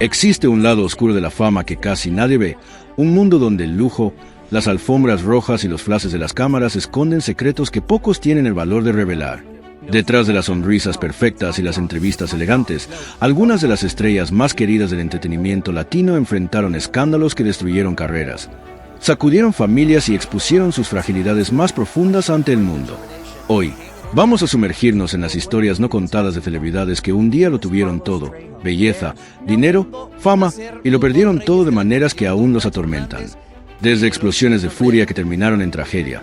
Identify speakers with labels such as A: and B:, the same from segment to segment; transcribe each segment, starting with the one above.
A: Existe un lado oscuro de la fama que casi nadie ve, un mundo donde el lujo, las alfombras rojas y los flashes de las cámaras esconden secretos que pocos tienen el valor de revelar. Detrás de las sonrisas perfectas y las entrevistas elegantes, algunas de las estrellas más queridas del entretenimiento latino enfrentaron escándalos que destruyeron carreras, sacudieron familias y expusieron sus fragilidades más profundas ante el mundo. Hoy, vamos a sumergirnos en las historias no contadas de celebridades que un día lo tuvieron todo: belleza, dinero, fama, y lo perdieron todo de maneras que aún los atormentan. Desde explosiones de furia que terminaron en tragedia,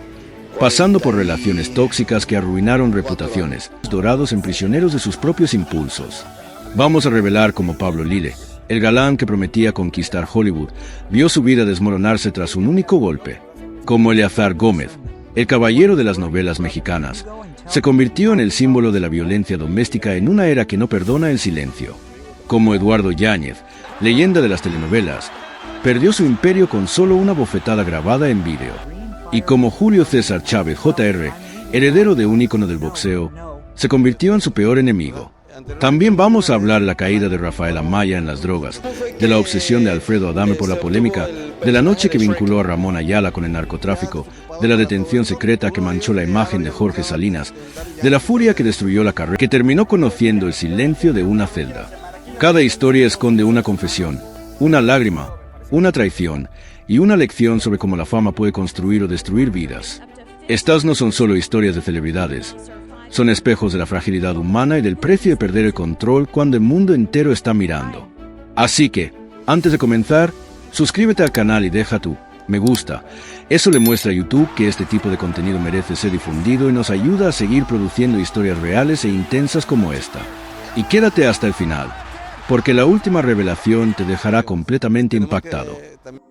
A: pasando por relaciones tóxicas que arruinaron reputaciones, dorados en prisioneros de sus propios impulsos. Vamos a revelar cómo Pablo Lille, el galán que prometía conquistar Hollywood, vio su vida desmoronarse tras un único golpe. Como Eleazar Gómez, el caballero de las novelas mexicanas, se convirtió en el símbolo de la violencia doméstica en una era que no perdona el silencio. Como Eduardo Yáñez, leyenda de las telenovelas, perdió su imperio con solo una bofetada grabada en vídeo. Y como Julio César Chávez Jr., heredero de un ícono del boxeo, se convirtió en su peor enemigo. También vamos a hablar de la caída de Rafael Amaya en las drogas, de la obsesión de Alfredo Adame por la polémica, de la noche que vinculó a Ramón Ayala con el narcotráfico, de la detención secreta que manchó la imagen de Jorge Salinas, de la furia que destruyó la carrera, que terminó conociendo el silencio de una celda. Cada historia esconde una confesión, una lágrima, una traición y una lección sobre cómo la fama puede construir o destruir vidas. Estas no son solo historias de celebridades, son espejos de la fragilidad humana y del precio de perder el control cuando el mundo entero está mirando. Así que, antes de comenzar, suscríbete al canal y deja tu me gusta. Eso le muestra a YouTube que este tipo de contenido merece ser difundido y nos ayuda a seguir produciendo historias reales e intensas como esta. Y quédate hasta el final, porque la última revelación te dejará completamente impactado.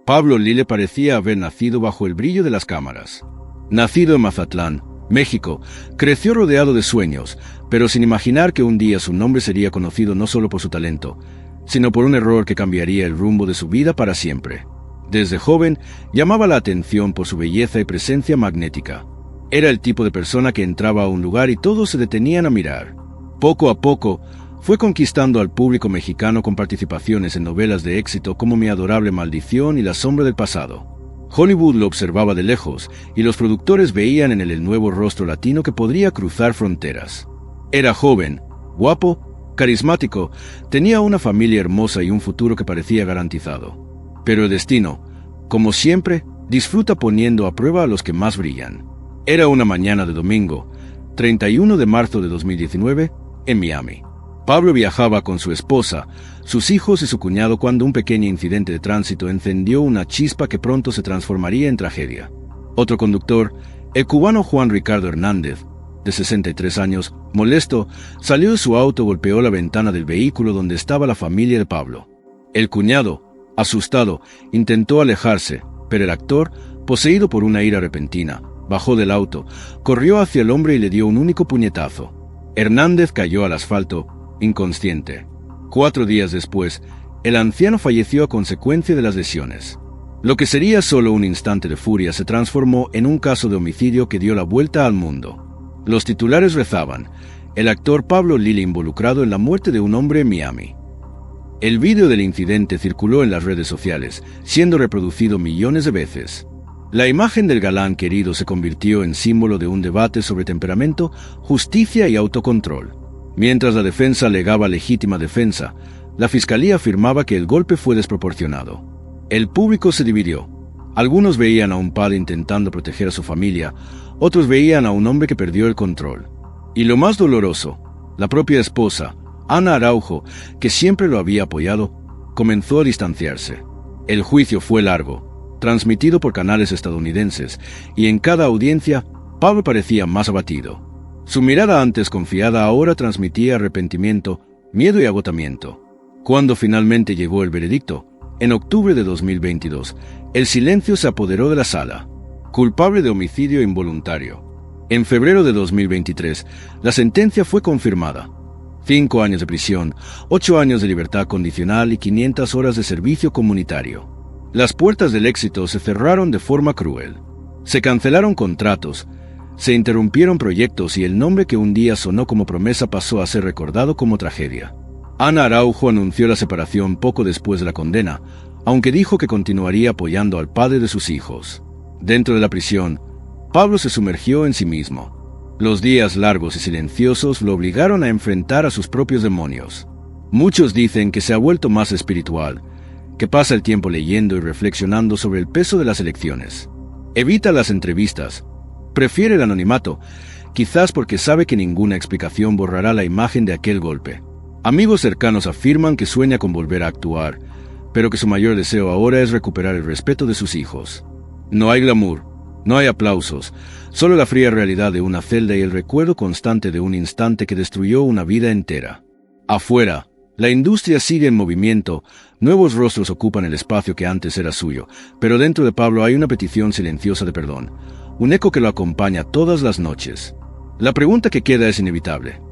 A: Pablo Lille parecía haber nacido bajo el brillo de las cámaras. Nacido en Mazatlán, México, creció rodeado de sueños, pero sin imaginar que un día su nombre sería conocido no solo por su talento, sino por un error que cambiaría el rumbo de su vida para siempre. Desde joven, llamaba la atención por su belleza y presencia magnética. Era el tipo de persona que entraba a un lugar y todos se detenían a mirar. Poco a poco, fue conquistando al público mexicano con participaciones en novelas de éxito como Mi adorable maldición y La sombra del pasado. Hollywood lo observaba de lejos y los productores veían en él el nuevo rostro latino que podría cruzar fronteras. Era joven, guapo, carismático, tenía una familia hermosa y un futuro que parecía garantizado. Pero el destino, como siempre, disfruta poniendo a prueba a los que más brillan. Era una mañana de domingo, 31 de marzo de 2019, en Miami. Pablo viajaba con su esposa, sus hijos y su cuñado cuando un pequeño incidente de tránsito encendió una chispa que pronto se transformaría en tragedia. Otro conductor, el cubano Juan Ricardo Hernández, de 63 años, molesto, salió de su auto y golpeó la ventana del vehículo donde estaba la familia de Pablo. El cuñado, asustado, intentó alejarse, pero el actor, poseído por una ira repentina, bajó del auto, corrió hacia el hombre y le dio un único puñetazo. Hernández cayó al asfalto, inconsciente. 4 días después, el anciano falleció a consecuencia de las lesiones. Lo que sería solo un instante de furia se transformó en un caso de homicidio que dio la vuelta al mundo. Los titulares rezaban: el actor Pablo Lille involucrado en la muerte de un hombre en Miami. El vídeo del incidente circuló en las redes sociales, siendo reproducido millones de veces. La imagen del galán querido se convirtió en símbolo de un debate sobre temperamento, justicia y autocontrol. Mientras la defensa alegaba legítima defensa, la fiscalía afirmaba que el golpe fue desproporcionado. El público se dividió. Algunos veían a un padre intentando proteger a su familia, otros veían a un hombre que perdió el control. Y lo más doloroso, la propia esposa, Ana Araujo, que siempre lo había apoyado, comenzó a distanciarse. El juicio fue largo, transmitido por canales estadounidenses, y en cada audiencia, Pablo parecía más abatido. Su mirada antes confiada ahora transmitía arrepentimiento, miedo y agotamiento. Cuando finalmente llegó el veredicto, en octubre de 2022, el silencio se apoderó de la sala. Culpable de homicidio involuntario. En febrero de 2023, la sentencia fue confirmada. 5 años de prisión, 8 años de libertad condicional y 500 horas de servicio comunitario. Las puertas del éxito se cerraron de forma cruel. Se cancelaron contratos, se interrumpieron proyectos y el nombre que un día sonó como promesa pasó a ser recordado como tragedia. Ana Araujo anunció la separación poco después de la condena, aunque dijo que continuaría apoyando al padre de sus hijos. Dentro de la prisión, Pablo se sumergió en sí mismo. Los días largos y silenciosos lo obligaron a enfrentar a sus propios demonios. Muchos dicen que se ha vuelto más espiritual, que pasa el tiempo leyendo y reflexionando sobre el peso de las elecciones. Evita las entrevistas, prefiere el anonimato, quizás porque sabe que ninguna explicación borrará la imagen de aquel golpe. Amigos cercanos afirman que sueña con volver a actuar, pero que su mayor deseo ahora es recuperar el respeto de sus hijos. No hay glamour, no hay aplausos, solo la fría realidad de una celda y el recuerdo constante de un instante que destruyó una vida entera. Afuera, la industria sigue en movimiento, nuevos rostros ocupan el espacio que antes era suyo, pero dentro de Pablo hay una petición silenciosa de perdón, un eco que lo acompaña todas las noches. La pregunta que queda es inevitable.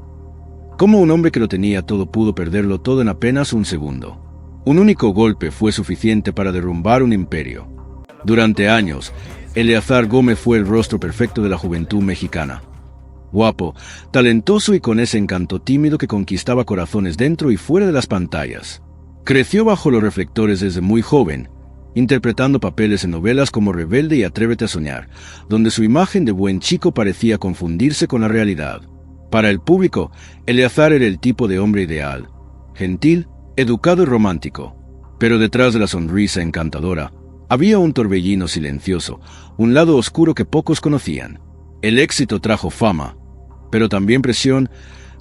A: ¿Cómo un hombre que lo tenía todo pudo perderlo todo en apenas un segundo? Un único golpe fue suficiente para derrumbar un imperio. Durante años, Eleazar Gómez fue el rostro perfecto de la juventud mexicana. Guapo, talentoso y con ese encanto tímido que conquistaba corazones dentro y fuera de las pantallas. Creció bajo los reflectores desde muy joven, interpretando papeles en novelas como Rebelde y Atrévete a Soñar, donde su imagen de buen chico parecía confundirse con la realidad. Para el público, Eleazar era el tipo de hombre ideal, gentil, educado y romántico. Pero detrás de la sonrisa encantadora, había un torbellino silencioso, un lado oscuro que pocos conocían. El éxito trajo fama, pero también presión,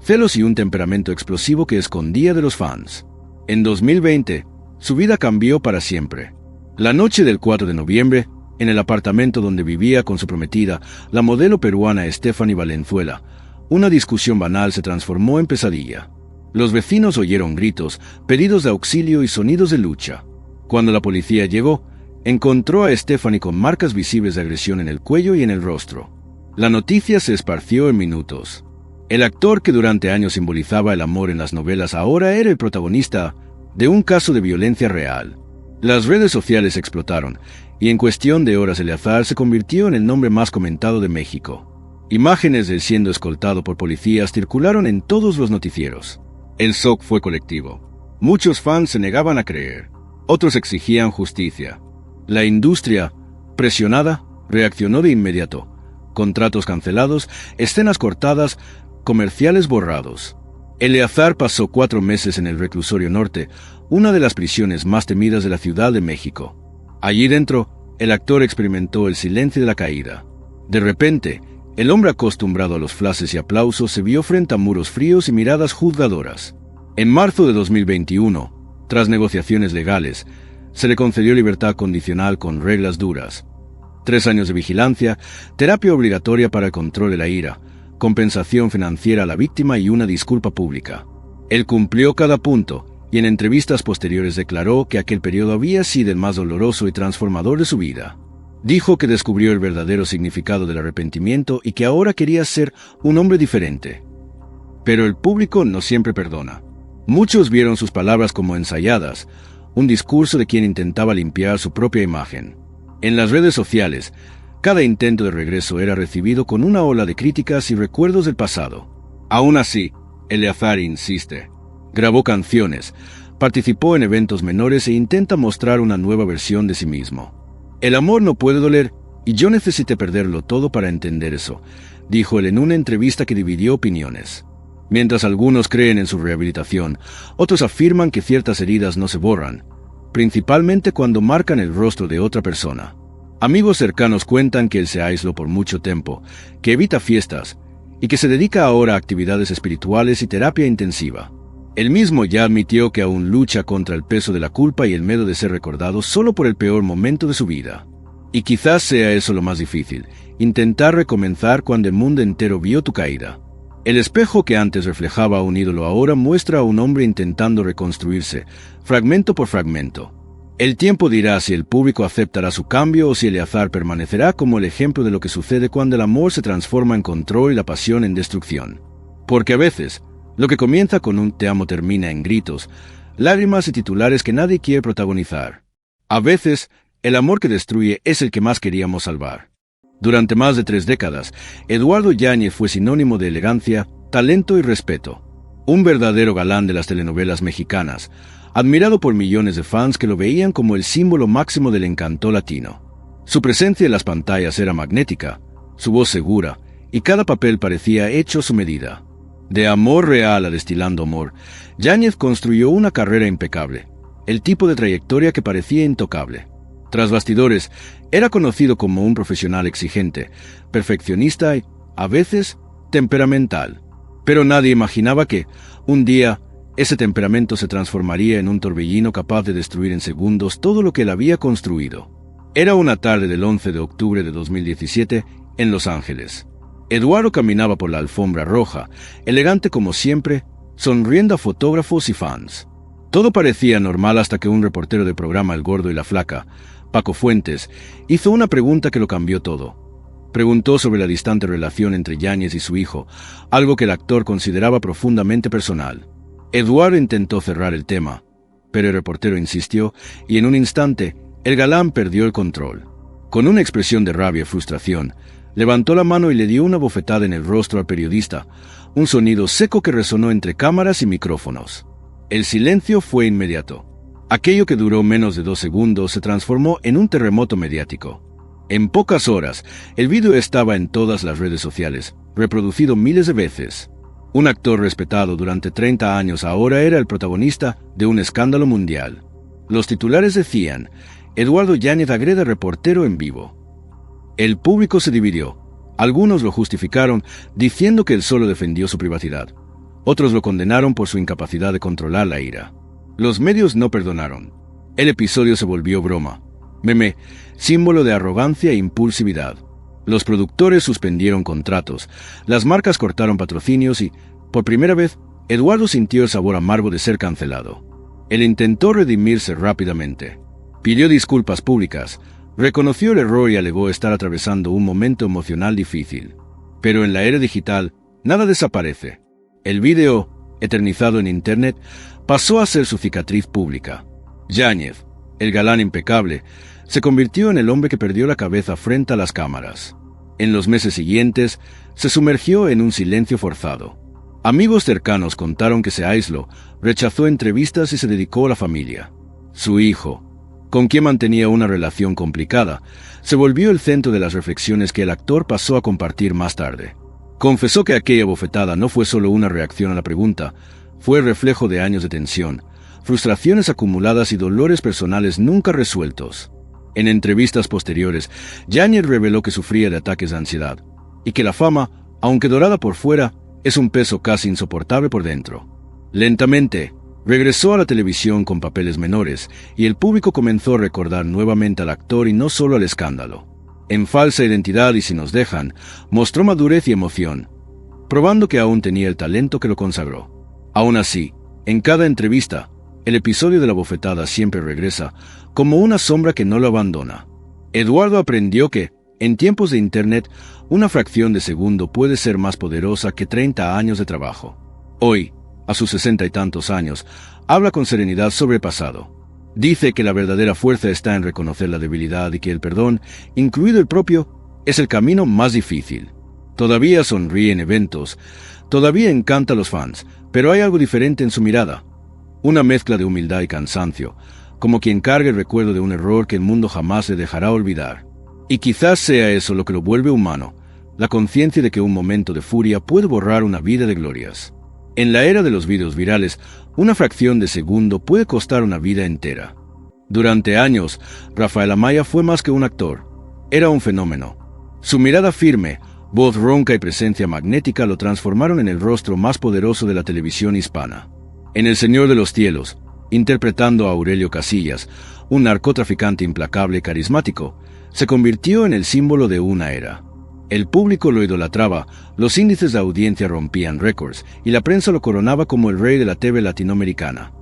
A: celos y un temperamento explosivo que escondía de los fans. En 2020, su vida cambió para siempre. La noche del 4 de noviembre, en el apartamento donde vivía con su prometida, la modelo peruana Stephanie Valenzuela, una discusión banal se transformó en pesadilla. Los vecinos oyeron gritos, pedidos de auxilio y sonidos de lucha. Cuando la policía llegó, encontró a Stephanie con marcas visibles de agresión en el cuello y en el rostro. La noticia se esparció en minutos. El actor que durante años simbolizaba el amor en las novelas ahora era el protagonista de un caso de violencia real. Las redes sociales explotaron, y en cuestión de horas Eleazar se convirtió en el nombre más comentado de México. Imágenes de él siendo escoltado por policías circularon en todos los noticieros. El shock fue colectivo. Muchos fans se negaban a creer. Otros exigían justicia. La industria, presionada, reaccionó de inmediato. Contratos cancelados, escenas cortadas, comerciales borrados. Eleazar pasó 4 meses en el Reclusorio Norte, una de las prisiones más temidas de la Ciudad de México. Allí dentro, el actor experimentó el silencio de la caída. De repente, el hombre acostumbrado a los flashes y aplausos se vio frente a muros fríos y miradas juzgadoras. En marzo de 2021, tras negociaciones legales, se le concedió libertad condicional con reglas duras. 3 años de vigilancia, terapia obligatoria para el control de la ira, compensación financiera a la víctima y una disculpa pública. Él cumplió cada punto y en entrevistas posteriores declaró que aquel periodo había sido el más doloroso y transformador de su vida. Dijo que descubrió el verdadero significado del arrepentimiento y que ahora quería ser un hombre diferente. Pero el público no siempre perdona. Muchos vieron sus palabras como ensayadas, un discurso de quien intentaba limpiar su propia imagen. En las redes sociales, cada intento de regreso era recibido con una ola de críticas y recuerdos del pasado. Aún así, Eleazar insiste. Grabó canciones, participó en eventos menores e intenta mostrar una nueva versión de sí mismo. El amor no puede doler y yo necesité perderlo todo para entender eso, dijo él en una entrevista que dividió opiniones. Mientras algunos creen en su rehabilitación, otros afirman que ciertas heridas no se borran, principalmente cuando marcan el rostro de otra persona. Amigos cercanos cuentan que él se aisló por mucho tiempo, que evita fiestas y que se dedica ahora a actividades espirituales y terapia intensiva. Él mismo ya admitió que aún lucha contra el peso de la culpa y el miedo de ser recordado solo por el peor momento de su vida. Y quizás sea eso lo más difícil, intentar recomenzar cuando el mundo entero vio tu caída. El espejo que antes reflejaba a un ídolo ahora muestra a un hombre intentando reconstruirse, fragmento por fragmento. El tiempo dirá si el público aceptará su cambio o si Eleazar permanecerá como el ejemplo de lo que sucede cuando el amor se transforma en control y la pasión en destrucción. Porque a veces, lo que comienza con un te amo termina en gritos, lágrimas y titulares que nadie quiere protagonizar. A veces, el amor que destruye es el que más queríamos salvar. Durante más de 3 décadas, Eduardo Yáñez fue sinónimo de elegancia, talento y respeto. Un verdadero galán de las telenovelas mexicanas, admirado por millones de fans que lo veían como el símbolo máximo del encanto latino. Su presencia en las pantallas era magnética, su voz segura, y cada papel parecía hecho a su medida. De amor real a destilando amor, Yáñez construyó una carrera impecable, el tipo de trayectoria que parecía intocable. Tras bastidores, era conocido como un profesional exigente, perfeccionista y, a veces, temperamental. Pero nadie imaginaba que, un día, ese temperamento se transformaría en un torbellino capaz de destruir en segundos todo lo que él había construido. Era una tarde del 11 de octubre de 2017 en Los Ángeles. Eduardo caminaba por la alfombra roja, elegante como siempre, sonriendo a fotógrafos y fans. Todo parecía normal hasta que un reportero del programa El Gordo y la Flaca, Paco Fuentes, hizo una pregunta que lo cambió todo. Preguntó sobre la distante relación entre Yáñez y su hijo, algo que el actor consideraba profundamente personal. Eduardo intentó cerrar el tema, pero el reportero insistió y en un instante el galán perdió el control. Con una expresión de rabia y frustración, levantó la mano y le dio una bofetada en el rostro al periodista, un sonido seco que resonó entre cámaras y micrófonos. El silencio fue inmediato. Aquello que duró menos de 2 segundos se transformó en un terremoto mediático. En pocas horas, el vídeo estaba en todas las redes sociales, reproducido miles de veces. Un actor respetado durante 30 años ahora era el protagonista de un escándalo mundial. Los titulares decían: Eduardo Yáñez agrede a reportero en vivo. El público se dividió. Algunos lo justificaron diciendo que él solo defendió su privacidad. Otros lo condenaron por su incapacidad de controlar la ira. Los medios no perdonaron. El episodio se volvió broma, meme, símbolo de arrogancia e impulsividad. Los productores suspendieron contratos, las marcas cortaron patrocinios y, por primera vez, Eduardo sintió el sabor amargo de ser cancelado. Él intentó redimirse rápidamente. Pidió disculpas públicas, reconoció el error y alegó estar atravesando un momento emocional difícil. Pero en la era digital, nada desaparece. El vídeo, eternizado en Internet, pasó a ser su cicatriz pública. Yáñez, el galán impecable, se convirtió en el hombre que perdió la cabeza frente a las cámaras. En los meses siguientes, se sumergió en un silencio forzado. Amigos cercanos contaron que se aisló, rechazó entrevistas y se dedicó a la familia. Su hijo, con quien mantenía una relación complicada, se volvió el centro de las reflexiones que el actor pasó a compartir más tarde. Confesó que aquella bofetada no fue solo una reacción a la pregunta, fue el reflejo de años de tensión, frustraciones acumuladas y dolores personales nunca resueltos. En entrevistas posteriores, Yáñez reveló que sufría de ataques de ansiedad, y que la fama, aunque dorada por fuera, es un peso casi insoportable por dentro. Lentamente, regresó a la televisión con papeles menores, y el público comenzó a recordar nuevamente al actor y no solo al escándalo. En Falsa Identidad y Si nos dejan, mostró madurez y emoción, probando que aún tenía el talento que lo consagró. Aún así, en cada entrevista, el episodio de la bofetada siempre regresa, como una sombra que no lo abandona. Eduardo aprendió que, en tiempos de Internet, una fracción de segundo puede ser más poderosa que 30 años de trabajo. Hoy, a sus 60 y tantos años, habla con serenidad sobre el pasado. Dice que la verdadera fuerza está en reconocer la debilidad y que el perdón, incluido el propio, es el camino más difícil. Todavía sonríe en eventos, todavía encanta a los fans, pero hay algo diferente en su mirada. Una mezcla de humildad y cansancio, como quien carga el recuerdo de un error que el mundo jamás le dejará olvidar. Y quizás sea eso lo que lo vuelve humano, la conciencia de que un momento de furia puede borrar una vida de glorias. En la era de los vídeos virales, una fracción de segundo puede costar una vida entera. Durante años, Rafael Amaya fue más que un actor. Era un fenómeno. Su mirada firme, voz ronca y presencia magnética lo transformaron en el rostro más poderoso de la televisión hispana. En El Señor de los Cielos, interpretando a Aurelio Casillas, un narcotraficante implacable y carismático, se convirtió en el símbolo de una era. El público lo idolatraba, los índices de audiencia rompían récords y la prensa lo coronaba como el rey de la TV latinoamericana.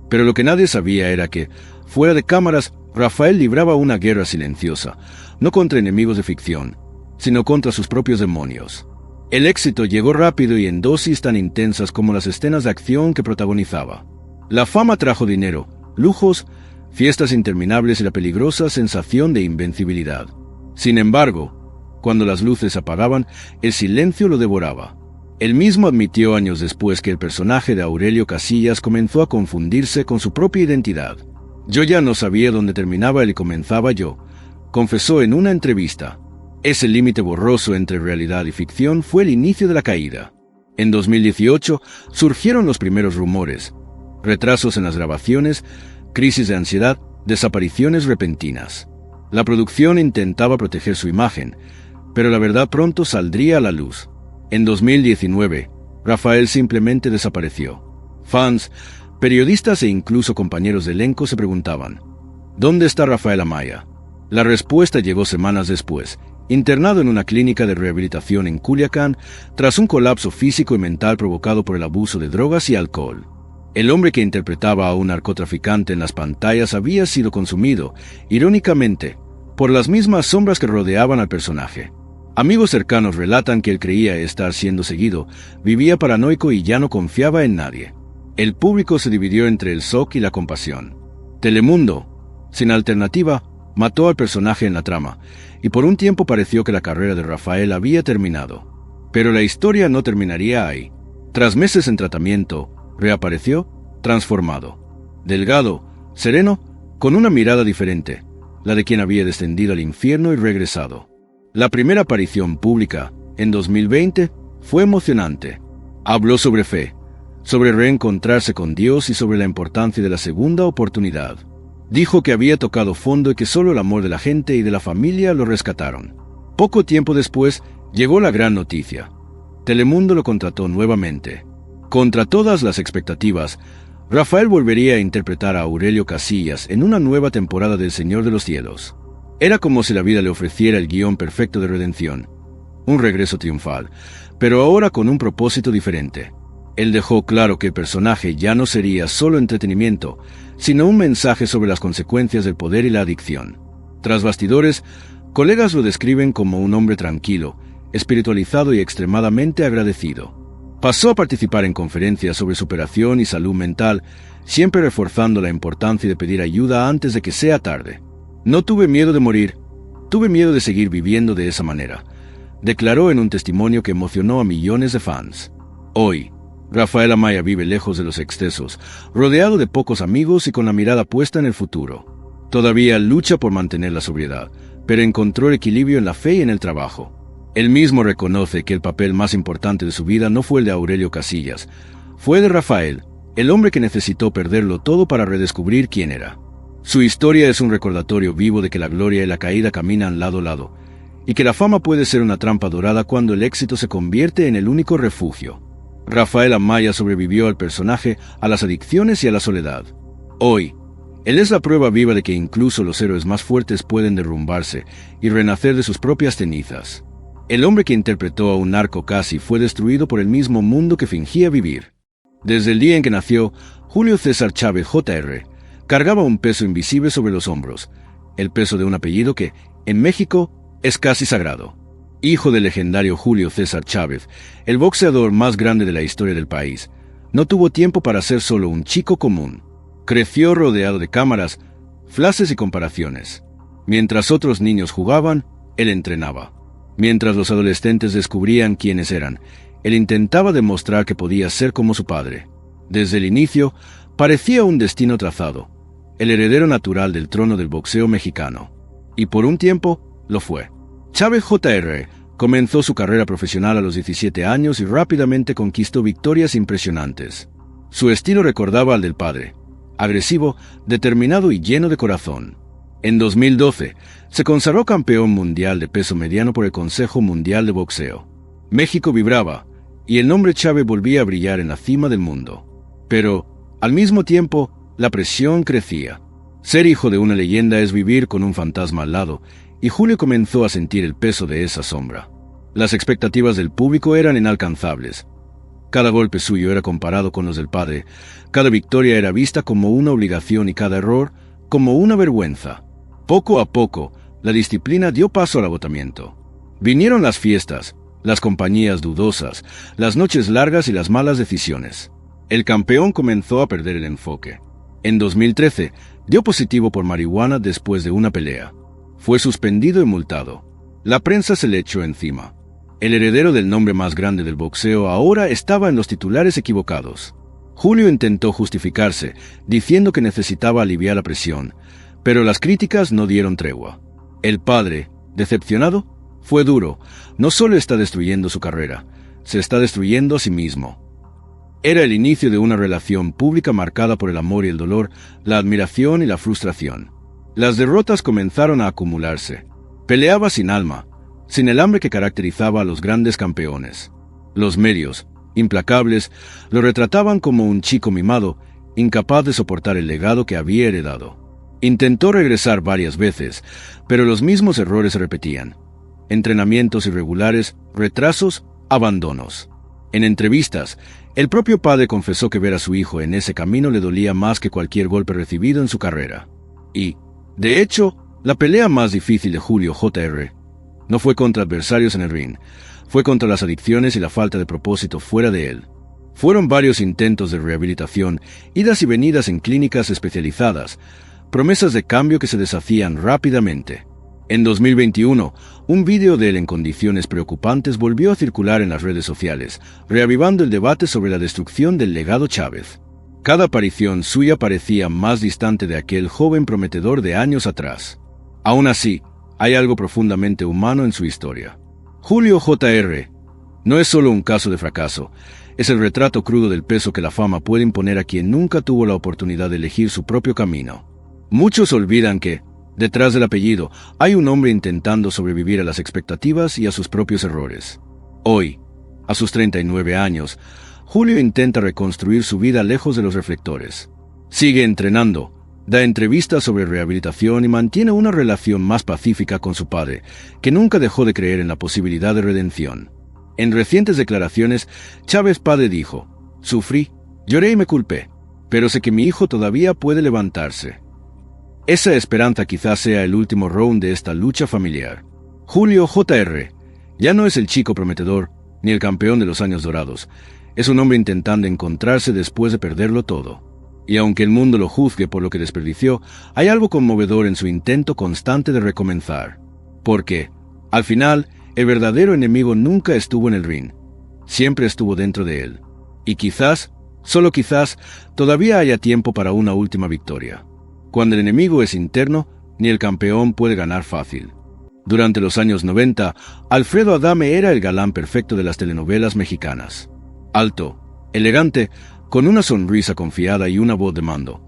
A: Pero lo que nadie sabía era que, fuera de cámaras, Rafael libraba una guerra silenciosa, no contra enemigos de ficción, sino contra sus propios demonios. El éxito llegó rápido y en dosis tan intensas como las escenas de acción que protagonizaba. La fama trajo dinero, lujos, fiestas interminables y la peligrosa sensación de invencibilidad. Sin embargo, cuando las luces se apagaban, el silencio lo devoraba. Él mismo admitió años después que el personaje de Aurelio Casillas comenzó a confundirse con su propia identidad. Yo ya no sabía dónde terminaba él y comenzaba yo, confesó en una entrevista. Ese límite borroso entre realidad y ficción fue el inicio de la caída. En 2018 surgieron los primeros rumores, retrasos en las grabaciones, crisis de ansiedad, desapariciones repentinas. La producción intentaba proteger su imagen, pero la verdad pronto saldría a la luz. En 2019, Rafael simplemente desapareció. Fans, periodistas e incluso compañeros de elenco se preguntaban, ¿dónde está Rafael Amaya? La respuesta llegó semanas después, internado en una clínica de rehabilitación en Culiacán tras un colapso físico y mental provocado por el abuso de drogas y alcohol. El hombre que interpretaba a un narcotraficante en las pantallas había sido consumido, irónicamente, por las mismas sombras que rodeaban al personaje. Amigos cercanos relatan que él creía estar siendo seguido, vivía paranoico y ya no confiaba en nadie. El público se dividió entre el shock y la compasión. Telemundo, sin alternativa, mató al personaje en la trama, y por un tiempo pareció que la carrera de Rafael había terminado. Pero la historia no terminaría ahí. Tras meses en tratamiento, reapareció, transformado. Delgado, sereno, con una mirada diferente, la de quien había descendido al infierno y regresado. La primera aparición pública, en 2020, fue emocionante. Habló sobre fe, sobre reencontrarse con Dios y sobre la importancia de la segunda oportunidad. Dijo que había tocado fondo y que solo el amor de la gente y de la familia lo rescataron. Poco tiempo después, llegó la gran noticia. Telemundo lo contrató nuevamente. Contra todas las expectativas, Rafael volvería a interpretar a Aurelio Casillas en una nueva temporada del Señor de los Cielos. Era como si la vida le ofreciera el guión perfecto de redención. Un regreso triunfal, pero ahora con un propósito diferente. Él dejó claro que el personaje ya no sería solo entretenimiento, sino un mensaje sobre las consecuencias del poder y la adicción. Tras bastidores, colegas lo describen como un hombre tranquilo, espiritualizado y extremadamente agradecido. Pasó a participar en conferencias sobre superación y salud mental, siempre reforzando la importancia de pedir ayuda antes de que sea tarde. No tuve miedo de morir, tuve miedo de seguir viviendo de esa manera, declaró en un testimonio que emocionó a millones de fans. Hoy, Rafael Amaya vive lejos de los excesos, rodeado de pocos amigos y con la mirada puesta en el futuro. Todavía lucha por mantener la sobriedad, pero encontró el equilibrio en la fe y en el trabajo. Él mismo reconoce que el papel más importante de su vida no fue el de Aurelio Casillas, fue de Rafael, el hombre que necesitó perderlo todo para redescubrir quién era. Su historia es un recordatorio vivo de que la gloria y la caída caminan lado a lado, y que la fama puede ser una trampa dorada cuando el éxito se convierte en el único refugio. Rafael Amaya sobrevivió al personaje, a las adicciones y a la soledad. Hoy, él es la prueba viva de que incluso los héroes más fuertes pueden derrumbarse y renacer de sus propias cenizas. El hombre que interpretó a un narco casi fue destruido por el mismo mundo que fingía vivir. Desde el día en que nació, Julio César Chávez Jr. cargaba un peso invisible sobre los hombros, el peso de un apellido que, en México, es casi sagrado. Hijo del legendario Julio César Chávez, el boxeador más grande de la historia del país, no tuvo tiempo para ser solo un chico común. Creció rodeado de cámaras, flashes y comparaciones. Mientras otros niños jugaban, él entrenaba. Mientras los adolescentes descubrían quiénes eran, él intentaba demostrar que podía ser como su padre. Desde el inicio, parecía un destino trazado, el heredero natural del trono del boxeo mexicano. Y por un tiempo, lo fue. Chávez Jr. comenzó su carrera profesional a los 17 años y rápidamente conquistó victorias impresionantes. Su estilo recordaba al del padre, agresivo, determinado y lleno de corazón. En 2012, se consagró campeón mundial de peso mediano por el Consejo Mundial de Boxeo. México vibraba, y el nombre Chávez volvía a brillar en la cima del mundo. Pero, al mismo tiempo, la presión crecía. Ser hijo de una leyenda es vivir con un fantasma al lado, y Julio comenzó a sentir el peso de esa sombra. Las expectativas del público eran inalcanzables. Cada golpe suyo era comparado con los del padre, cada victoria era vista como una obligación y cada error como una vergüenza. Poco a poco, la disciplina dio paso al agotamiento. Vinieron las fiestas, las compañías dudosas, las noches largas y las malas decisiones. El campeón comenzó a perder el enfoque. En 2013, dio positivo por marihuana después de una pelea. Fue suspendido y multado. La prensa se le echó encima. El heredero del nombre más grande del boxeo ahora estaba en los titulares equivocados. Julio intentó justificarse, diciendo que necesitaba aliviar la presión, pero las críticas no dieron tregua. El padre, decepcionado, fue duro. No solo está destruyendo su carrera, se está destruyendo a sí mismo. Era el inicio de una relación pública marcada por el amor y el dolor, la admiración y la frustración. Las derrotas comenzaron a acumularse. Peleaba sin alma, sin el hambre que caracterizaba a los grandes campeones. Los medios, implacables, lo retrataban como un chico mimado, incapaz de soportar el legado que había heredado. Intentó regresar varias veces, pero los mismos errores se repetían. Entrenamientos irregulares, retrasos, abandonos. En entrevistas, el propio padre confesó que ver a su hijo en ese camino le dolía más que cualquier golpe recibido en su carrera. Y, de hecho, la pelea más difícil de Julio J.R. no fue contra adversarios en el ring, fue contra las adicciones y la falta de propósito fuera de él. Fueron varios intentos de rehabilitación, idas y venidas en clínicas especializadas, promesas de cambio que se deshacían rápidamente. En 2021, un vídeo de él en condiciones preocupantes volvió a circular en las redes sociales, reavivando el debate sobre la destrucción del legado Chávez. Cada aparición suya parecía más distante de aquel joven prometedor de años atrás. Aún así, hay algo profundamente humano en su historia. Julio J.R. no es solo un caso de fracaso, es el retrato crudo del peso que la fama puede imponer a quien nunca tuvo la oportunidad de elegir su propio camino. Muchos olvidan que, detrás del apellido, hay un hombre intentando sobrevivir a las expectativas y a sus propios errores. Hoy, a sus 39 años, Julio intenta reconstruir su vida lejos de los reflectores. Sigue entrenando, da entrevistas sobre rehabilitación y mantiene una relación más pacífica con su padre, que nunca dejó de creer en la posibilidad de redención. En recientes declaraciones, Chávez padre dijo: «Sufrí, lloré y me culpé, pero sé que mi hijo todavía puede levantarse». Esa esperanza quizás sea el último round de esta lucha familiar. Julio J.R. ya no es el chico prometedor, ni el campeón de los años dorados. Es un hombre intentando encontrarse después de perderlo todo. Y aunque el mundo lo juzgue por lo que desperdició, hay algo conmovedor en su intento constante de recomenzar. Porque, al final, el verdadero enemigo nunca estuvo en el ring. Siempre estuvo dentro de él. Y quizás, solo quizás, todavía haya tiempo para una última victoria. Cuando el enemigo es interno, ni el campeón puede ganar fácil. Durante los años 90, Alfredo Adame era el galán perfecto de las telenovelas mexicanas. Alto, elegante, con una sonrisa confiada y una voz de mando.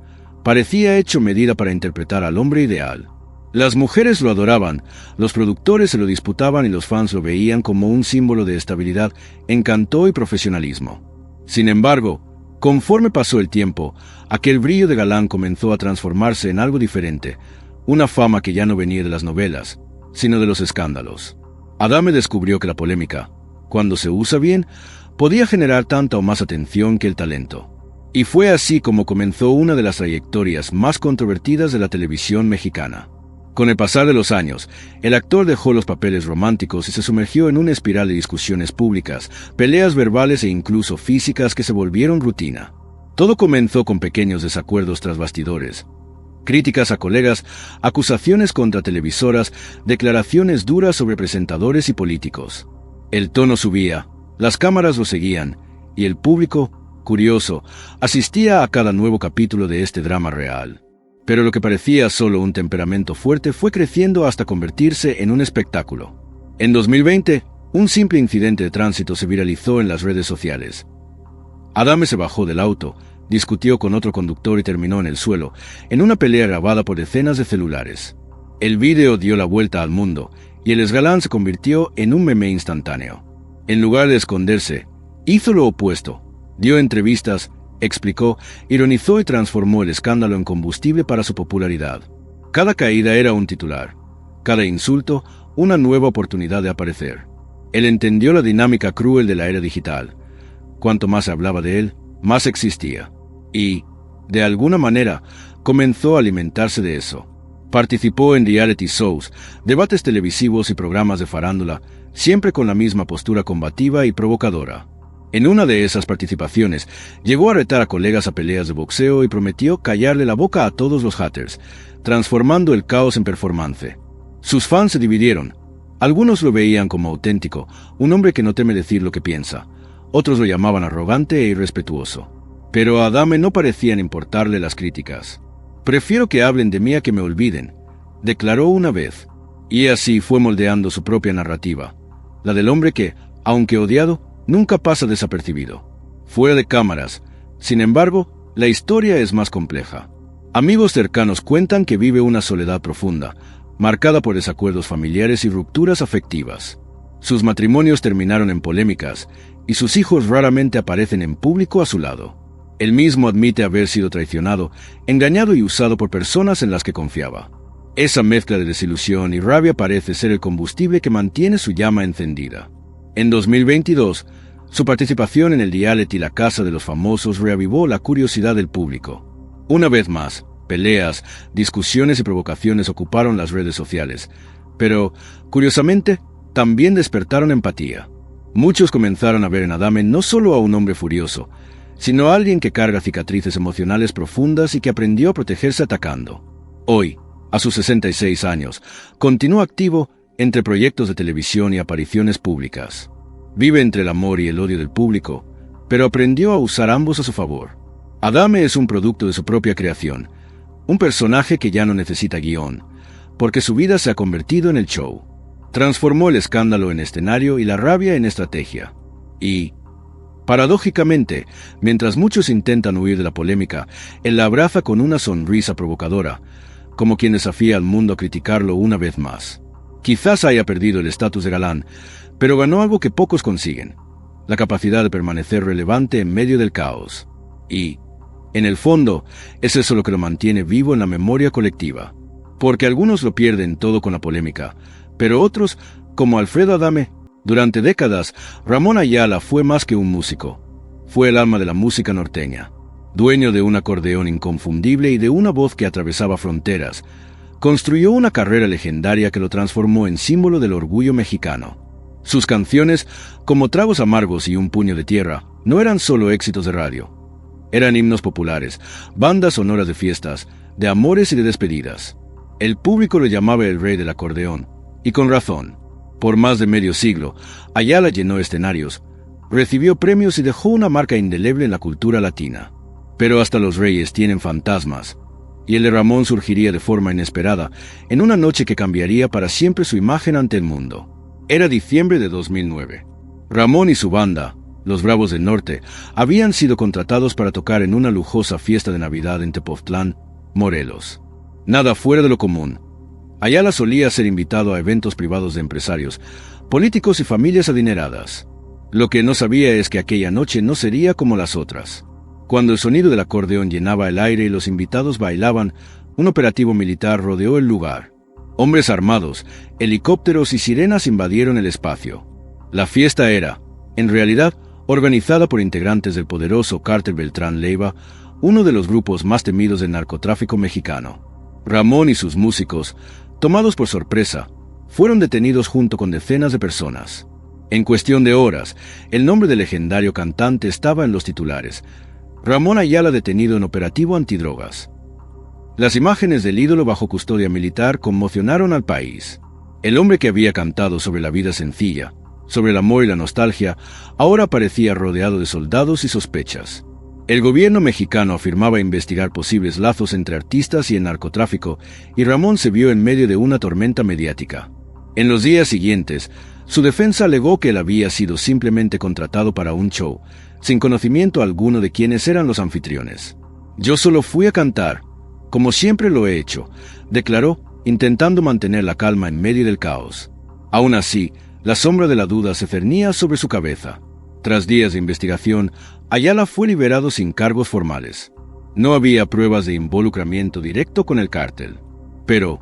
A: Parecía hecho medida para interpretar al hombre ideal. Las mujeres lo adoraban, los productores se lo disputaban y los fans lo veían como un símbolo de estabilidad, encanto y profesionalismo. Sin embargo, conforme pasó el tiempo, aquel brillo de galán comenzó a transformarse en algo diferente, una fama que ya no venía de las novelas, sino de los escándalos. Adame descubrió que la polémica, cuando se usa bien, podía generar tanta o más atención que el talento. Y fue así como comenzó una de las trayectorias más controvertidas de la televisión mexicana. Con el pasar de los años, el actor dejó los papeles románticos y se sumergió en una espiral de discusiones públicas, peleas verbales e incluso físicas que se volvieron rutina. Todo comenzó con pequeños desacuerdos tras bastidores. Críticas a colegas, acusaciones contra televisoras, declaraciones duras sobre presentadores y políticos. El tono subía, las cámaras lo seguían, y el público, curioso, asistía a cada nuevo capítulo de este drama real. Pero lo que parecía solo un temperamento fuerte fue creciendo hasta convertirse en un espectáculo. En 2020, un simple incidente de tránsito se viralizó en las redes sociales. Adame se bajó del auto, discutió con otro conductor y terminó en el suelo, en una pelea grabada por decenas de celulares. El vídeo dio la vuelta al mundo, y el exgalán se convirtió en un meme instantáneo. En lugar de esconderse, hizo lo opuesto, dio entrevistas, explicó, ironizó y transformó el escándalo en combustible para su popularidad. Cada caída era un titular, cada insulto una nueva oportunidad de aparecer. Él entendió la dinámica cruel de la era digital. Cuanto más se hablaba de él, más existía. Y, de alguna manera, comenzó a alimentarse de eso. Participó en reality shows, debates televisivos y programas de farándula, siempre con la misma postura combativa y provocadora. En una de esas participaciones, llegó a retar a colegas a peleas de boxeo y prometió callarle la boca a todos los haters, transformando el caos en performance. Sus fans se dividieron. Algunos lo veían como auténtico, un hombre que no teme decir lo que piensa. Otros lo llamaban arrogante e irrespetuoso. Pero a Adame no parecían importarle las críticas. «Prefiero que hablen de mí a que me olviden», declaró una vez. Y así fue moldeando su propia narrativa, la del hombre que, aunque odiado, nunca pasa desapercibido. Fuera de cámaras, sin embargo, la historia es más compleja. Amigos cercanos cuentan que vive una soledad profunda, marcada por desacuerdos familiares y rupturas afectivas. Sus matrimonios terminaron en polémicas, y sus hijos raramente aparecen en público a su lado. Él mismo admite haber sido traicionado, engañado y usado por personas en las que confiaba. Esa mezcla de desilusión y rabia parece ser el combustible que mantiene su llama encendida. En 2022, su participación en el reality La Casa de los Famosos reavivó la curiosidad del público. Una vez más, peleas, discusiones y provocaciones ocuparon las redes sociales, pero, curiosamente, también despertaron empatía. Muchos comenzaron a ver en Adame no solo a un hombre furioso, sino a alguien que carga cicatrices emocionales profundas y que aprendió a protegerse atacando. Hoy, a sus 66 años, continúa activo entre proyectos de televisión y apariciones públicas. Vive entre el amor y el odio del público, pero aprendió a usar ambos a su favor. Adame es un producto de su propia creación, un personaje que ya no necesita guión, porque su vida se ha convertido en el show. Transformó el escándalo en escenario y la rabia en estrategia. Y, paradójicamente, mientras muchos intentan huir de la polémica, él la abraza con una sonrisa provocadora, como quien desafía al mundo a criticarlo una vez más. Quizás haya perdido el estatus de galán, pero ganó algo que pocos consiguen: la capacidad de permanecer relevante en medio del caos. Y, en el fondo, es eso lo que lo mantiene vivo en la memoria colectiva. Porque algunos lo pierden todo con la polémica, pero otros, como Alfredo Adame, durante décadas, Ramón Ayala fue más que un músico. Fue el alma de la música norteña. Dueño de un acordeón inconfundible y de una voz que atravesaba fronteras, construyó una carrera legendaria que lo transformó en símbolo del orgullo mexicano. Sus canciones, como Tragos Amargos y Un Puño de Tierra, no eran solo éxitos de radio. Eran himnos populares, bandas sonoras de fiestas, de amores y de despedidas. El público lo llamaba el rey del acordeón, y con razón. Por más de medio siglo, Ayala llenó escenarios, recibió premios y dejó una marca indeleble en la cultura latina. Pero hasta los reyes tienen fantasmas, y el de Ramón surgiría de forma inesperada, en una noche que cambiaría para siempre su imagen ante el mundo. Era diciembre de 2009. Ramón y su banda, los Bravos del Norte, habían sido contratados para tocar en una lujosa fiesta de Navidad en Tepoztlán, Morelos. Nada fuera de lo común. Ayala solía ser invitado a eventos privados de empresarios, políticos y familias adineradas. Lo que no sabía es que aquella noche no sería como las otras. Cuando el sonido del acordeón llenaba el aire y los invitados bailaban, un operativo militar rodeó el lugar. Hombres armados, helicópteros y sirenas invadieron el espacio. La fiesta era, en realidad, organizada por integrantes del poderoso Cártel Beltrán Leiva, uno de los grupos más temidos del narcotráfico mexicano. Ramón y sus músicos, tomados por sorpresa, fueron detenidos junto con decenas de personas. En cuestión de horas, el nombre del legendario cantante estaba en los titulares: Ramón Ayala detenido en operativo antidrogas. Las imágenes del ídolo bajo custodia militar conmocionaron al país. El hombre que había cantado sobre la vida sencilla, sobre el amor y la nostalgia, ahora parecía rodeado de soldados y sospechas. El gobierno mexicano afirmaba investigar posibles lazos entre artistas y el narcotráfico, y Ramón se vio en medio de una tormenta mediática. En los días siguientes, su defensa alegó que él había sido simplemente contratado para un show, sin conocimiento alguno de quiénes eran los anfitriones. «Yo solo fui a cantar, como siempre lo he hecho», declaró, intentando mantener la calma en medio del caos. Aún así, la sombra de la duda se cernía sobre su cabeza. Tras días de investigación, Ayala fue liberado sin cargos formales. No había pruebas de involucramiento directo con el cártel. Pero,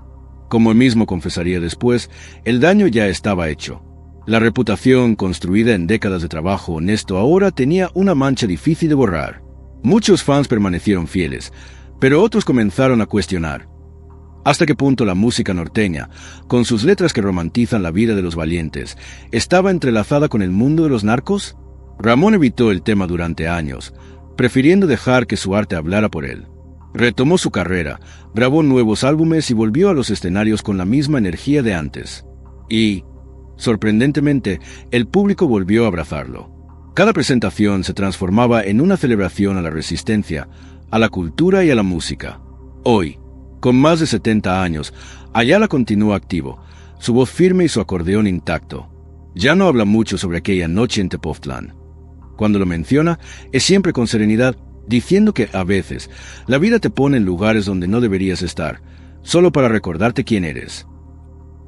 A: como él mismo confesaría después, el daño ya estaba hecho. La reputación, construida en décadas de trabajo honesto, ahora tenía una mancha difícil de borrar. Muchos fans permanecieron fieles, pero otros comenzaron a cuestionar. ¿Hasta qué punto la música norteña, con sus letras que romantizan la vida de los valientes, estaba entrelazada con el mundo de los narcos? Ramón evitó el tema durante años, prefiriendo dejar que su arte hablara por él. Retomó su carrera, grabó nuevos álbumes y volvió a los escenarios con la misma energía de antes. Y, Sorprendentemente, el público volvió a abrazarlo. Cada presentación se transformaba en una celebración a la resistencia, a la cultura y a la música. Hoy, con más de 70 años, Ayala continúa activo, su voz firme y su acordeón intacto. Ya no habla mucho sobre aquella noche en Tepoztlán. Cuando lo menciona, es siempre con serenidad, diciendo que a veces la vida te pone en lugares donde no deberías estar, solo para recordarte quién eres.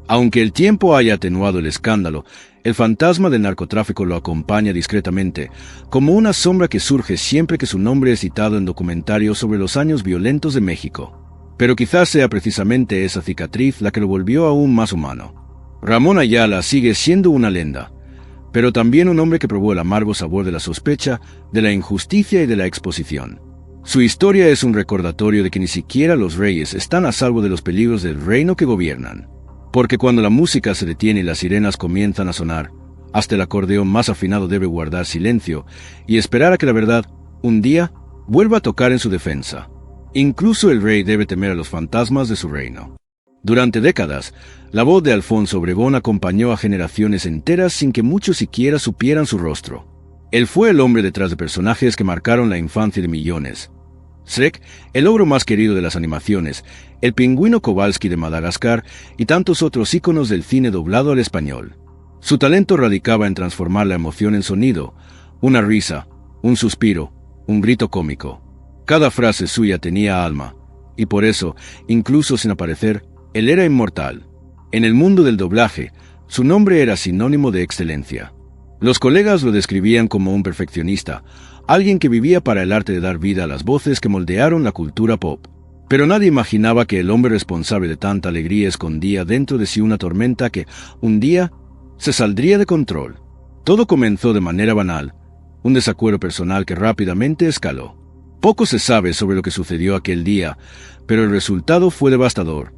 A: Aunque el tiempo haya atenuado el escándalo, el fantasma del narcotráfico lo acompaña discretamente, como una sombra que surge siempre que su nombre es citado en documentarios sobre los años violentos de México. Pero quizás sea precisamente esa cicatriz la que lo volvió aún más humano. Ramón Ayala sigue siendo una leyenda, pero también un hombre que probó el amargo sabor de la sospecha, de la injusticia y de la exposición. Su historia es un recordatorio de que ni siquiera los reyes están a salvo de los peligros del reino que gobiernan. Porque cuando la música se detiene y las sirenas comienzan a sonar, hasta el acordeón más afinado debe guardar silencio y esperar a que la verdad, un día, vuelva a tocar en su defensa. Incluso el rey debe temer a los fantasmas de su reino. Durante décadas, la voz de Alfonso Obregón acompañó a generaciones enteras sin que muchos siquiera supieran su rostro. Él fue el hombre detrás de personajes que marcaron la infancia de millones. Shrek, el ogro más querido de las animaciones, el pingüino Kowalski de Madagascar y tantos otros íconos del cine doblado al español. Su talento radicaba en transformar la emoción en sonido, una risa, un suspiro, un grito cómico. Cada frase suya tenía alma, y por eso, incluso sin aparecer, él era inmortal. En el mundo del doblaje, su nombre era sinónimo de excelencia. Los colegas lo describían como un perfeccionista, alguien que vivía para el arte de dar vida a las voces que moldearon la cultura pop. Pero nadie imaginaba que el hombre responsable de tanta alegría escondía dentro de sí una tormenta que, un día, se saldría de control. Todo comenzó de manera banal, un desacuerdo personal que rápidamente escaló. Poco se sabe sobre lo que sucedió aquel día, pero el resultado fue devastador.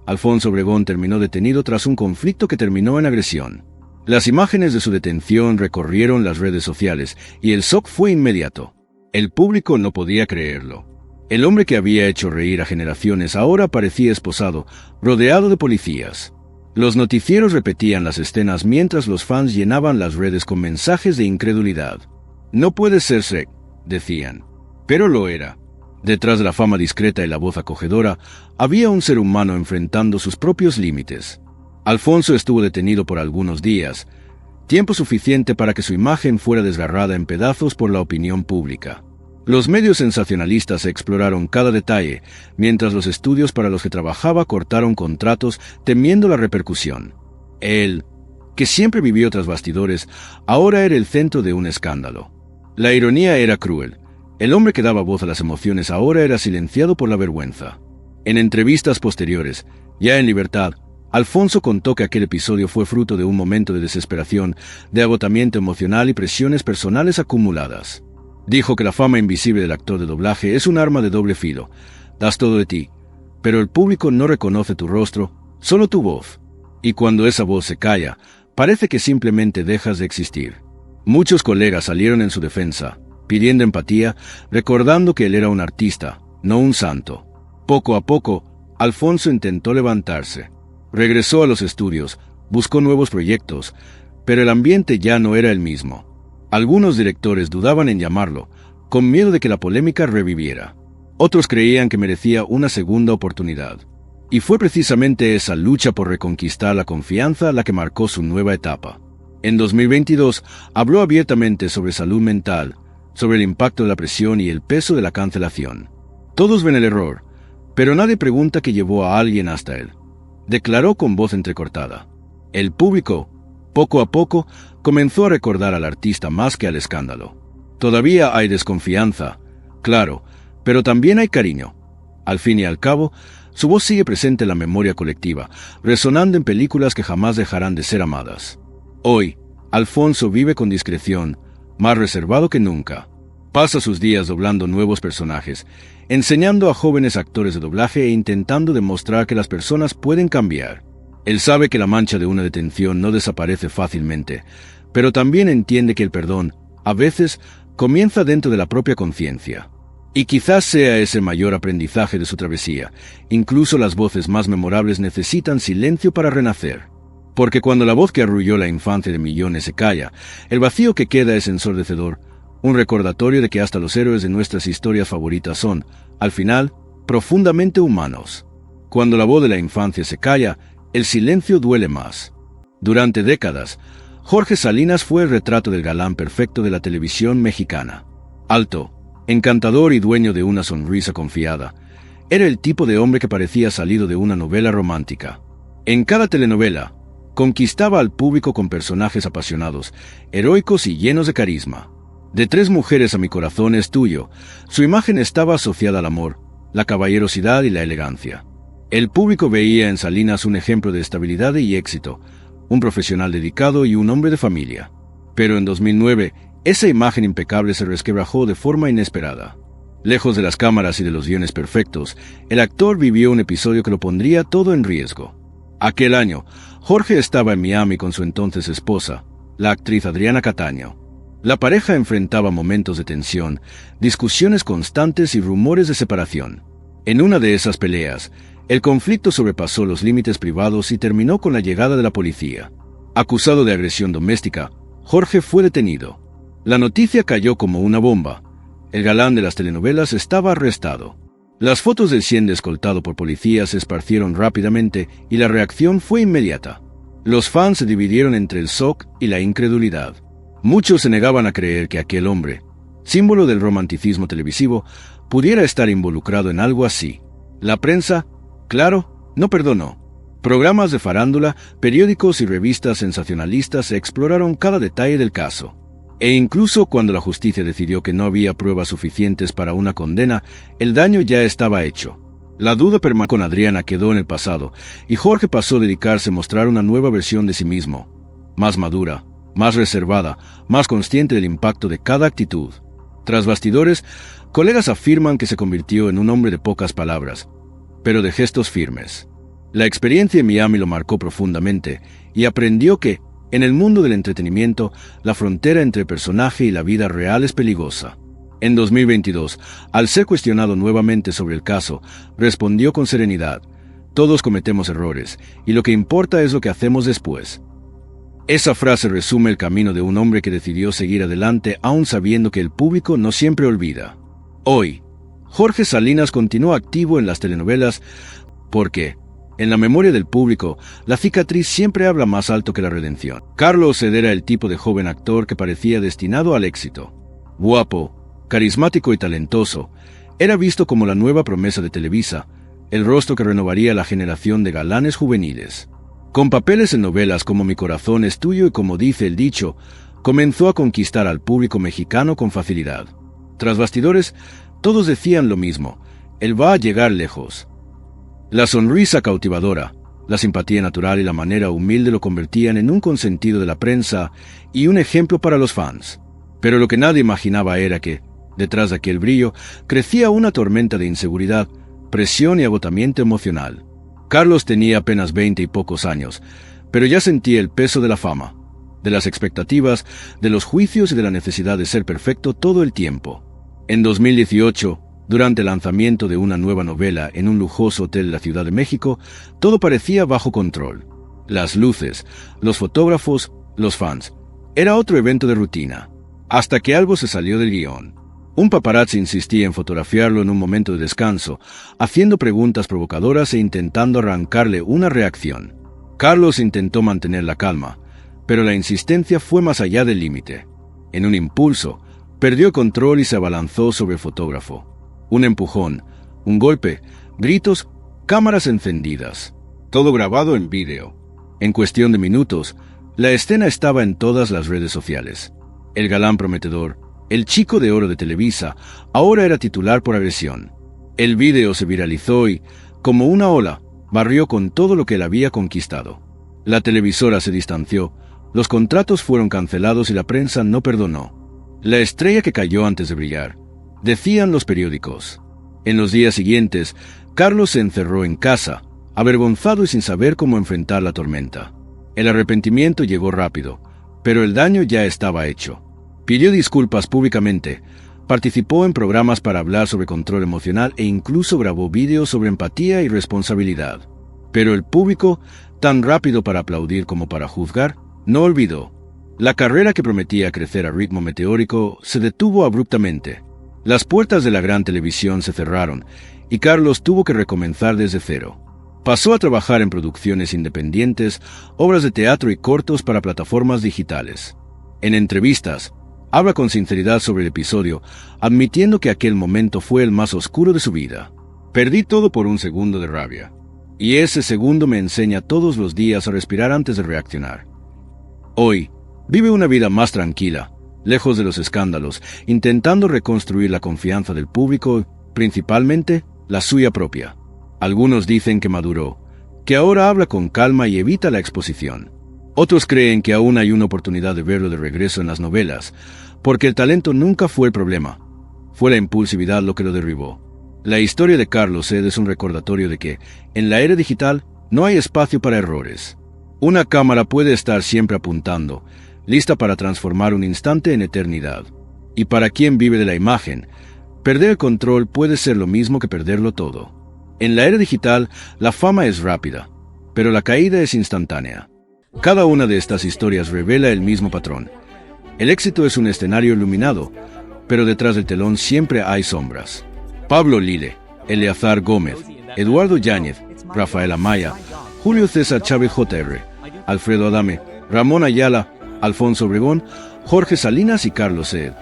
A: Alfonso Obregón terminó detenido tras un conflicto que terminó en agresión. Las imágenes de su detención recorrieron las redes sociales y el shock fue inmediato. El público no podía creerlo. El hombre que había hecho reír a generaciones ahora parecía esposado, rodeado de policías. Los noticieros repetían las escenas mientras los fans llenaban las redes con mensajes de incredulidad. No puede ser Shrek, decían. Pero lo era. Detrás de la fama discreta y la voz acogedora, había un ser humano enfrentando sus propios límites. Alfonso estuvo detenido por algunos días, tiempo suficiente para que su imagen fuera desgarrada en pedazos por la opinión pública. Los medios sensacionalistas exploraron cada detalle, mientras los estudios para los que trabajaba cortaron contratos temiendo la repercusión. Él, que siempre vivió tras bastidores, ahora era el centro de un escándalo. La ironía era cruel. El hombre que daba voz a las emociones ahora era silenciado por la vergüenza. En entrevistas posteriores, ya en libertad, Alfonso contó que aquel episodio fue fruto de un momento de desesperación, de agotamiento emocional y presiones personales acumuladas. Dijo que la fama invisible del actor de doblaje es un arma de doble filo. Das todo de ti, pero el público no reconoce tu rostro, solo tu voz. Y cuando esa voz se calla, parece que simplemente dejas de existir. Muchos colegas salieron en su defensa, pidiendo empatía, recordando que él era un artista, no un santo. Poco a poco, Alfonso intentó levantarse. Regresó a los estudios, buscó nuevos proyectos, pero el ambiente ya no era el mismo. Algunos directores dudaban en llamarlo, con miedo de que la polémica reviviera. Otros creían que merecía una segunda oportunidad. Y fue precisamente esa lucha por reconquistar la confianza la que marcó su nueva etapa. En 2022, habló abiertamente sobre salud mental, sobre el impacto de la presión y el peso de la cancelación. Todos ven el error, pero nadie pregunta qué llevó a alguien hasta él. Declaró con voz entrecortada. El público, poco a poco, comenzó a recordar al artista más que al escándalo. Todavía hay desconfianza, claro, pero también hay cariño. Al fin y al cabo, su voz sigue presente en la memoria colectiva, resonando en películas que jamás dejarán de ser amadas. Hoy, Alfonso vive con discreción, más reservado que nunca. Pasa sus días doblando nuevos personajes, enseñando a jóvenes actores de doblaje e intentando demostrar que las personas pueden cambiar. Él sabe que la mancha de una detención no desaparece fácilmente, pero también entiende que el perdón, a veces, comienza dentro de la propia conciencia. Y quizás sea ese mayor aprendizaje de su travesía. Incluso las voces más memorables necesitan silencio para renacer. Porque cuando la voz que arrulló la infancia de millones se calla, el vacío que queda es ensordecedor, un recordatorio de que hasta los héroes de nuestras historias favoritas son, al final, profundamente humanos. Cuando la voz de la infancia se calla, el silencio duele más. Durante décadas, Jorge Salinas fue el retrato del galán perfecto de la televisión mexicana. Alto, encantador y dueño de una sonrisa confiada, era el tipo de hombre que parecía salido de una novela romántica. En cada telenovela, conquistaba al público con personajes apasionados, heroicos y llenos de carisma. De Tres mujeres a mi corazón es tuyo, su imagen estaba asociada al amor, la caballerosidad y la elegancia. El público veía en Salinas un ejemplo de estabilidad y éxito, un profesional dedicado y un hombre de familia. Pero en 2009, esa imagen impecable se resquebrajó de forma inesperada. Lejos de las cámaras y de los guiones perfectos, el actor vivió un episodio que lo pondría todo en riesgo. Aquel año, Jorge estaba en Miami con su entonces esposa, la actriz Adriana Cataño. La pareja enfrentaba momentos de tensión, discusiones constantes y rumores de separación. En una de esas peleas, el conflicto sobrepasó los límites privados y terminó con la llegada de la policía. Acusado de agresión doméstica, Jorge fue detenido. La noticia cayó como una bomba. El galán de las telenovelas estaba arrestado. Las fotos del Ciende escoltado por policías se esparcieron rápidamente y la reacción fue inmediata. Los fans se dividieron entre el shock y la incredulidad. Muchos se negaban a creer que aquel hombre, símbolo del romanticismo televisivo, pudiera estar involucrado en algo así. La prensa, claro, no perdonó. Programas de farándula, periódicos y revistas sensacionalistas exploraron cada detalle del caso. E incluso cuando la justicia decidió que no había pruebas suficientes para una condena, el daño ya estaba hecho. La duda permaneció con Adriana quedó en el pasado, y Jorge pasó a dedicarse a mostrar una nueva versión de sí mismo, más madura, más reservada, más consciente del impacto de cada actitud. Tras bastidores, colegas afirman que se convirtió en un hombre de pocas palabras, pero de gestos firmes. La experiencia en Miami lo marcó profundamente, y aprendió que, en el mundo del entretenimiento, la frontera entre el personaje y la vida real es peligrosa. En 2022, al ser cuestionado nuevamente sobre el caso, respondió con serenidad: todos cometemos errores, y lo que importa es lo que hacemos después. Esa frase resume el camino de un hombre que decidió seguir adelante aún sabiendo que el público no siempre olvida. Hoy, Jorge Salinas continúa activo en las telenovelas porque, en la memoria del público, la cicatriz siempre habla más alto que la redención. Carlos era el tipo de joven actor que parecía destinado al éxito. Guapo, carismático y talentoso, era visto como la nueva promesa de Televisa, el rostro que renovaría la generación de galanes juveniles. Con papeles en novelas como Mi corazón es tuyo y Como dice el dicho, comenzó a conquistar al público mexicano con facilidad. Tras bastidores, todos decían lo mismo: él va a llegar lejos. La sonrisa cautivadora, la simpatía natural y la manera humilde lo convertían en un consentido de la prensa y un ejemplo para los fans. Pero lo que nadie imaginaba era que, detrás de aquel brillo, crecía una tormenta de inseguridad, presión y agotamiento emocional. Carlos tenía apenas 20 y pocos años, pero ya sentía el peso de la fama, de las expectativas, de los juicios y de la necesidad de ser perfecto todo el tiempo. En 2018, durante el lanzamiento de una nueva novela en un lujoso hotel de la Ciudad de México, todo parecía bajo control. Las luces, los fotógrafos, los fans. Era otro evento de rutina. Hasta que algo se salió del guión. Un paparazzi insistía en fotografiarlo en un momento de descanso, haciendo preguntas provocadoras e intentando arrancarle una reacción. Carlos intentó mantener la calma, pero la insistencia fue más allá del límite. En un impulso, perdió el control y se abalanzó sobre el fotógrafo. Un empujón, un golpe, gritos, cámaras encendidas. Todo grabado en vídeo. En cuestión de minutos, la escena estaba en todas las redes sociales. El galán prometedor, el chico de oro de Televisa, ahora era titular por agresión. El vídeo se viralizó y, como una ola, barrió con todo lo que él había conquistado. La televisora se distanció, los contratos fueron cancelados y la prensa no perdonó. La estrella que cayó antes de brillar, decían los periódicos. En los días siguientes, Carlos se encerró en casa, avergonzado y sin saber cómo enfrentar la tormenta. El arrepentimiento llegó rápido, pero el daño ya estaba hecho. Pidió disculpas públicamente, participó en programas para hablar sobre control emocional e incluso grabó vídeos sobre empatía y responsabilidad. Pero el público, tan rápido para aplaudir como para juzgar, no olvidó. La carrera que prometía crecer a ritmo meteórico se detuvo abruptamente. Las puertas de la gran televisión se cerraron y Carlos tuvo que recomenzar desde cero. Pasó a trabajar en producciones independientes, obras de teatro y cortos para plataformas digitales. En entrevistas, habla con sinceridad sobre el episodio, admitiendo que aquel momento fue el más oscuro de su vida. Perdí todo por un segundo de rabia. Y ese segundo me enseña todos los días a respirar antes de reaccionar. Hoy, vive una vida más tranquila, lejos de los escándalos, intentando reconstruir la confianza del público, principalmente la suya propia. Algunos dicen que maduró, que ahora habla con calma y evita la exposición. Otros creen que aún hay una oportunidad de verlo de regreso en las novelas, porque el talento nunca fue el problema. Fue la impulsividad lo que lo derribó. La historia de Carlos Ed es un recordatorio de que, en la era digital, no hay espacio para errores. Una cámara puede estar siempre apuntando, lista para transformar un instante en eternidad. Y para quien vive de la imagen, perder el control puede ser lo mismo que perderlo todo. En la era digital, la fama es rápida, pero la caída es instantánea. Cada una de estas historias revela el mismo patrón. El éxito es un escenario iluminado, pero detrás del telón siempre hay sombras. Pablo Lille, Eleazar Gómez, Eduardo Yáñez, Rafael Amaya, Julio César Chávez Jr., Alfredo Adame, Ramón Ayala, Alfonso Obregón, Jorge Salinas y Carlos Ed.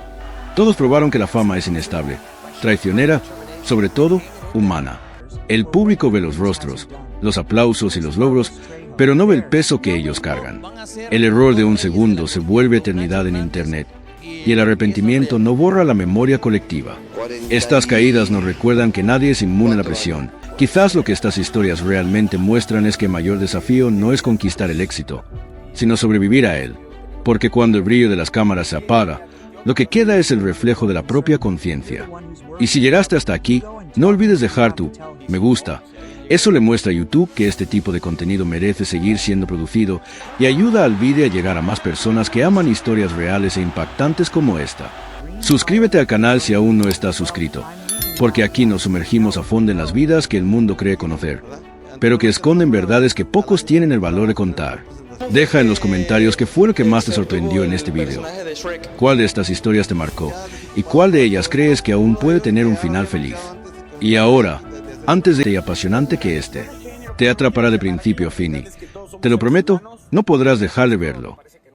A: Todos probaron que la fama es inestable, traicionera, sobre todo, humana. El público ve los rostros, los aplausos y los logros, pero no ve el peso que ellos cargan. El error de un segundo se vuelve eternidad en Internet, y el arrepentimiento no borra la memoria colectiva. Estas caídas nos recuerdan que nadie es inmune a la presión. Quizás lo que estas historias realmente muestran es que el mayor desafío no es conquistar el éxito, sino sobrevivir a él. Porque cuando el brillo de las cámaras se apaga, lo que queda es el reflejo de la propia conciencia. Y si llegaste hasta aquí, no olvides dejar tu me gusta. Eso le muestra a YouTube que este tipo de contenido merece seguir siendo producido y ayuda al vídeo a llegar a más personas que aman historias reales e impactantes como esta. Suscríbete al canal si aún no estás suscrito, porque aquí nos sumergimos a fondo en las vidas que el mundo cree conocer, pero que esconden verdades que pocos tienen el valor de contar. Deja en los comentarios qué fue lo que más te sorprendió en este video. ¿Cuál de estas historias te marcó? ¿Y cuál de ellas crees que aún puede tener un final feliz? Y ahora, antes de apasionante que este, te atrapará de principio a fin y, te lo prometo, no podrás dejar de verlo.